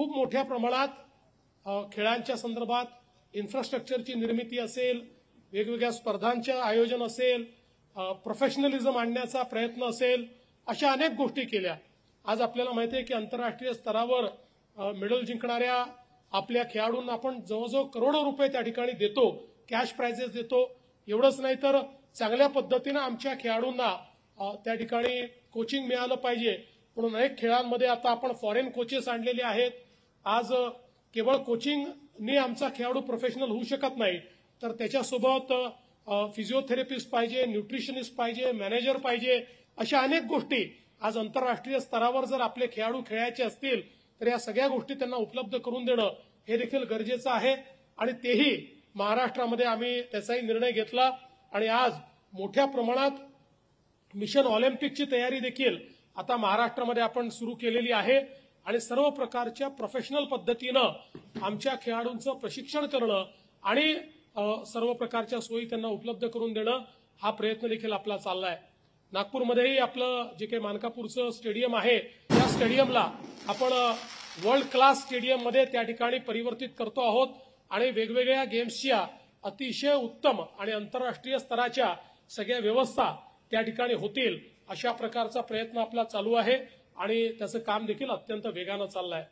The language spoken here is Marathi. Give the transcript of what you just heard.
खूप मोठ्या प्रमाणात खेळांच्या संदर्भात इन्फ्रास्ट्रक्चरची निर्मिती असेल, वेगवेगळ्या स्पर्धांचं आयोजन असेल, प्रोफेशनलिझम आणण्याचा प्रयत्न असेल, अशा अनेक गोष्टी केल्या। आज आपल्याला माहिती आहे की आंतरराष्ट्रीय स्तरावर मेडल जिंकणाऱ्या आपल्या खेळाडूंना आपण जवळजवळ करोडो रुपये त्या ठिकाणी देतो, कॅश प्राइजेस देतो। एवढंच नाही तर चांगल्या पद्धतीने आमच्या खेळाडूंना त्या ठिकाणी कोचिंग मिळालं पाहिजे म्हणून अनेक खेळांमध्ये आता आपण फॉरेन कोचेस आणलेले आहेत। आज केवळ कोचिंगने आमचा खेळाडू प्रोफेशनल होऊ शकत नाही, तर त्याच्यासोबत फिजिओथेरपिस्ट पाहिजे, न्यूट्रिशनिस्ट पाहिजे, मॅनेजर पाहिजे, अशा अनेक गोष्टी आज आंतरराष्ट्रीय स्तरावर जर आपले खेळाडू खेळायचे असतील तर या सगळ्या गोष्टी त्यांना उपलब्ध करून देणं हे देखील गरजेचं आहे। आणि तेही महाराष्ट्रामध्ये आम्ही त्याचाही निर्णय घेतला आणि आज मोठ्या प्रमाणात मिशन ऑलिम्पिकची तयारी देखील आता महाराष्ट्रामध्ये आपण सुरू केलेली आहे आणि सर्व प्रकारच्या प्रोफेशनल पद्धतीनं आमच्या खेळाडूंचं प्रशिक्षण करणं आणि सर्व प्रकारच्या सोयी त्यांना उपलब्ध करून देणं हा प्रयत्न देखील आपला चाललाय। नागपूरमध्येही आपलं जे काही मानकापूरचं स्टेडियम आहे त्या स्टेडियमला आपण वर्ल्ड क्लास स्टेडियम मध्ये त्या ठिकाणी परिवर्तित करतो आहोत आणि वेगवेगळ्या गेम्सच्या अतिशय उत्तम आणि आंतरराष्ट्रीय स्तराच्या सगळ्या व्यवस्था त्या ठिकाणी होतील अशा प्रकारचा प्रयत्न आपला चालू आहे आणि त्याचं काम देखील अत्यंत वेगानं चाललंय।